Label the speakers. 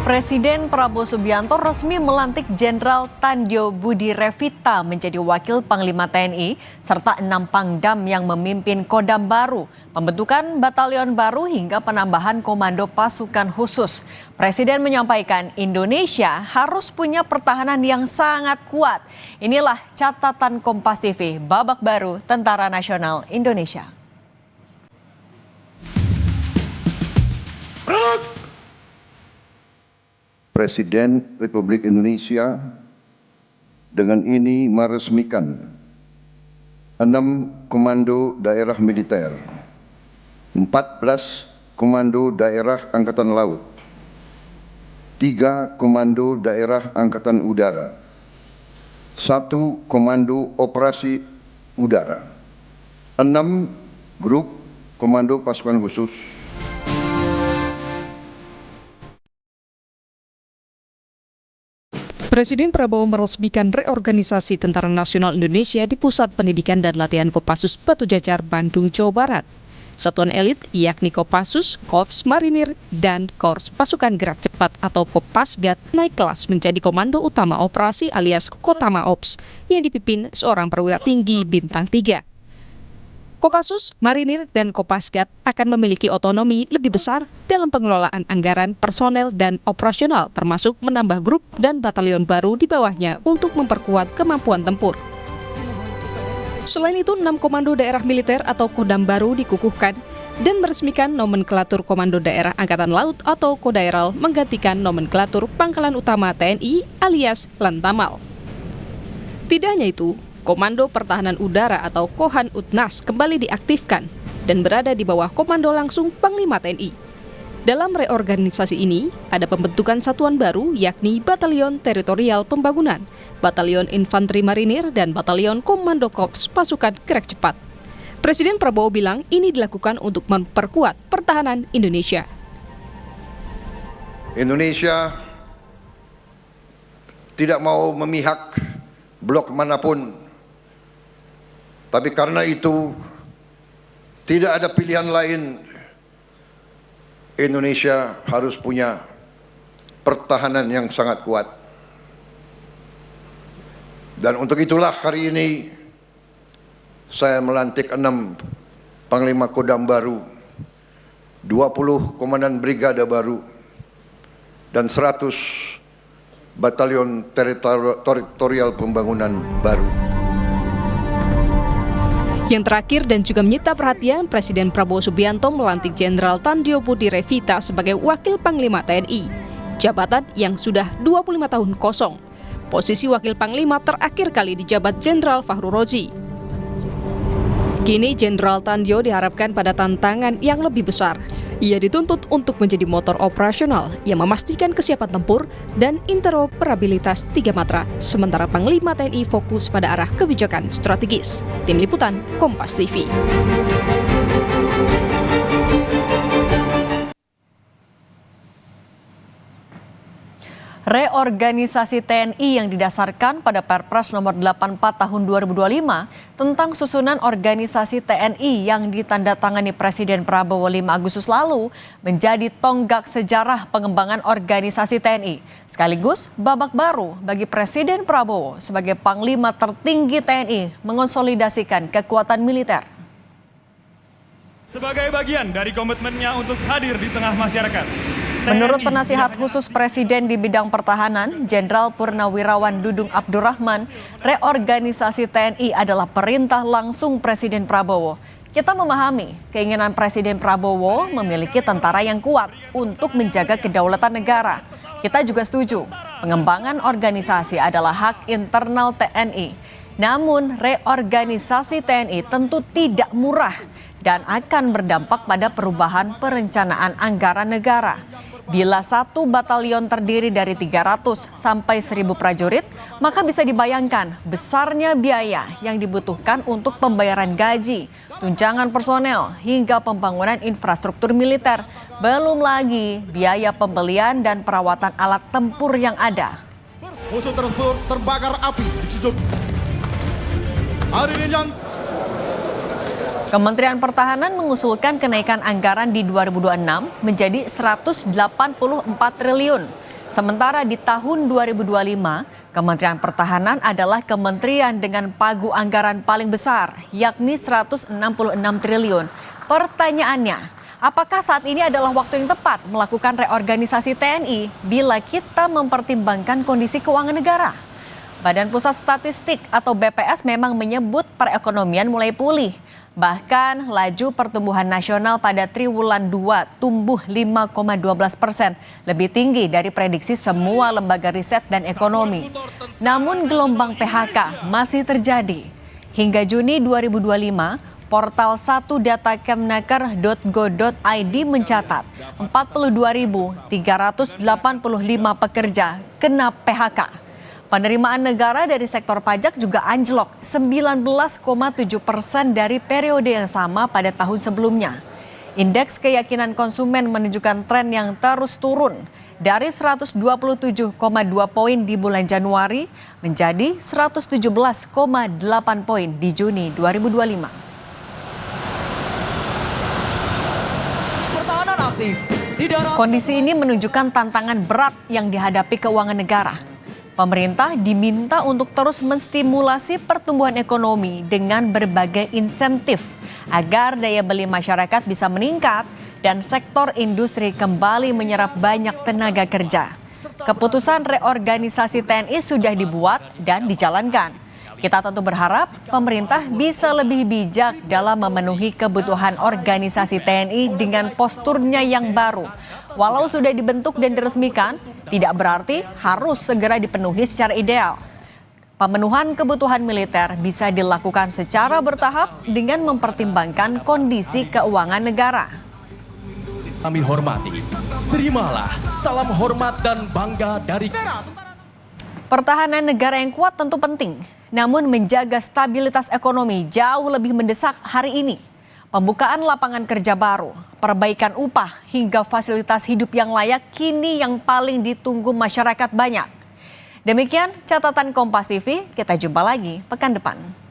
Speaker 1: Presiden Prabowo Subianto resmi melantik Jenderal Tandjo Budi Revita menjadi Wakil Panglima TNI serta 6 Pangdam yang memimpin Kodam baru, pembentukan batalion baru hingga penambahan komando pasukan khusus. Presiden menyampaikan Indonesia harus punya pertahanan yang sangat kuat. Inilah catatan Kompas TV, babak baru Tentara Nasional Indonesia.
Speaker 2: Presiden Republik Indonesia dengan ini meresmikan 6 komando daerah militer, 14 komando daerah angkatan laut, 3 komando daerah angkatan udara, 1 komando operasi udara, 6 grup komando pasukan khusus.
Speaker 3: Presiden Prabowo meresmikan reorganisasi Tentara Nasional Indonesia di Pusat Pendidikan dan Latihan Kopassus Batu Jajar, Bandung, Jawa Barat. Satuan elit yakni Kopassus, Korps Marinir, dan Korps Pasukan Gerak Cepat atau Kopasgat naik kelas menjadi Komando Utama Operasi alias Kotama Ops yang dipimpin seorang perwira tinggi bintang 3. Kopassus, Marinir, dan Kopasgat akan memiliki otonomi lebih besar dalam pengelolaan anggaran, personel, dan operasional, termasuk menambah grup dan batalion baru di bawahnya untuk memperkuat kemampuan tempur. Selain itu, 6 komando daerah militer atau Kodam baru dikukuhkan dan meresmikan nomenklatur Komando Daerah Angkatan Laut atau Kodaeral menggantikan nomenklatur Pangkalan Utama TNI alias Lantamal. Tidak hanya itu, Komando Pertahanan Udara atau Kohan Utnas kembali diaktifkan dan berada di bawah komando langsung Panglima TNI. Dalam reorganisasi ini, ada pembentukan satuan baru yakni Batalion Teritorial Pembangunan, Batalion Infanteri Marinir, dan Batalion Komando Korps Pasukan Gerak Cepat. Presiden Prabowo bilang ini dilakukan untuk memperkuat pertahanan Indonesia.
Speaker 2: Indonesia tidak mau memihak blok manapun. Tapi karena itu, tidak ada pilihan lain. Indonesia harus punya pertahanan yang sangat kuat. Dan untuk itulah hari ini, saya melantik 6 Panglima Kodam baru, 20 Komandan Brigade baru, dan 100 Batalion Teritorial Pembangunan baru.
Speaker 3: Yang terakhir dan juga menyita perhatian, Presiden Prabowo Subianto melantik Jenderal Tandjo Budi Revita sebagai Wakil Panglima TNI, jabatan yang sudah 25 tahun kosong. Posisi Wakil Panglima terakhir kali dijabat Jenderal Fahru Rozi. Kini Jenderal Tandjo diharapkan pada tantangan yang lebih besar. Ia dituntut untuk menjadi motor operasional yang memastikan kesiapan tempur dan interoperabilitas 3 matra, sementara Panglima TNI fokus pada arah kebijakan strategis. Tim Liputan, Kompas TV.
Speaker 1: Reorganisasi TNI yang didasarkan pada Perpres nomor 84 tahun 2025 tentang susunan organisasi TNI yang ditandatangani Presiden Prabowo 5 Agustus lalu menjadi tonggak sejarah pengembangan organisasi TNI. Sekaligus babak baru bagi Presiden Prabowo sebagai Panglima tertinggi TNI mengonsolidasikan kekuatan militer.
Speaker 4: Sebagai bagian dari komitmennya untuk hadir di tengah masyarakat.
Speaker 1: Menurut penasihat khusus Presiden di bidang pertahanan, Jenderal Purnawirawan Dudung Abdurrahman, reorganisasi TNI adalah perintah langsung Presiden Prabowo. Kita memahami keinginan Presiden Prabowo memiliki tentara yang kuat untuk menjaga kedaulatan negara. Kita juga setuju, pengembangan organisasi adalah hak internal TNI. Namun, reorganisasi TNI tentu tidak murah dan akan berdampak pada perubahan perencanaan anggaran negara. Bila 1 batalion terdiri dari 300 sampai 1.000 prajurit, maka bisa dibayangkan besarnya biaya yang dibutuhkan untuk pembayaran gaji, tunjangan personel, hingga pembangunan infrastruktur militer. Belum lagi biaya pembelian dan perawatan alat tempur yang ada.
Speaker 5: Musuh terbakar api di Cijuk. Hari ini
Speaker 1: Kementerian Pertahanan mengusulkan kenaikan anggaran di 2026 menjadi 184 triliun. Sementara di tahun 2025, Kementerian Pertahanan adalah kementerian dengan pagu anggaran paling besar, yakni 166 triliun. Pertanyaannya, apakah saat ini adalah waktu yang tepat melakukan reorganisasi TNI bila kita mempertimbangkan kondisi keuangan negara? Badan Pusat Statistik atau BPS memang menyebut perekonomian mulai pulih. Bahkan laju pertumbuhan nasional pada triwulan 2 tumbuh 5,12%, lebih tinggi dari prediksi semua lembaga riset dan ekonomi. Namun gelombang PHK masih terjadi. Hingga Juni 2025, portal 1datakemnaker.go.id mencatat 42.385 pekerja kena PHK. Penerimaan negara dari sektor pajak juga anjlok 19,7% dari periode yang sama pada tahun sebelumnya. Indeks keyakinan konsumen menunjukkan tren yang terus turun dari 127,2 poin di bulan Januari menjadi 117,8 poin di Juni 2025. Kondisi ini menunjukkan tantangan berat yang dihadapi keuangan negara. Pemerintah diminta untuk terus menstimulasi pertumbuhan ekonomi dengan berbagai insentif agar daya beli masyarakat bisa meningkat dan sektor industri kembali menyerap banyak tenaga kerja. Keputusan reorganisasi TNI sudah dibuat dan dijalankan. Kita tentu berharap pemerintah bisa lebih bijak dalam memenuhi kebutuhan organisasi TNI dengan posturnya yang baru. Walau sudah dibentuk dan diresmikan, tidak berarti harus segera dipenuhi secara ideal. Pemenuhan kebutuhan militer bisa dilakukan secara bertahap dengan mempertimbangkan kondisi keuangan negara.
Speaker 6: Kami hormati, terimalah salam hormat dan bangga dari
Speaker 1: Pertahanan negara yang kuat tentu penting, namun menjaga stabilitas ekonomi jauh lebih mendesak hari ini. Pembukaan lapangan kerja baru, perbaikan upah, hingga fasilitas hidup yang layak kini yang paling ditunggu masyarakat banyak. Demikian catatan Kompas TV, kita jumpa lagi pekan depan.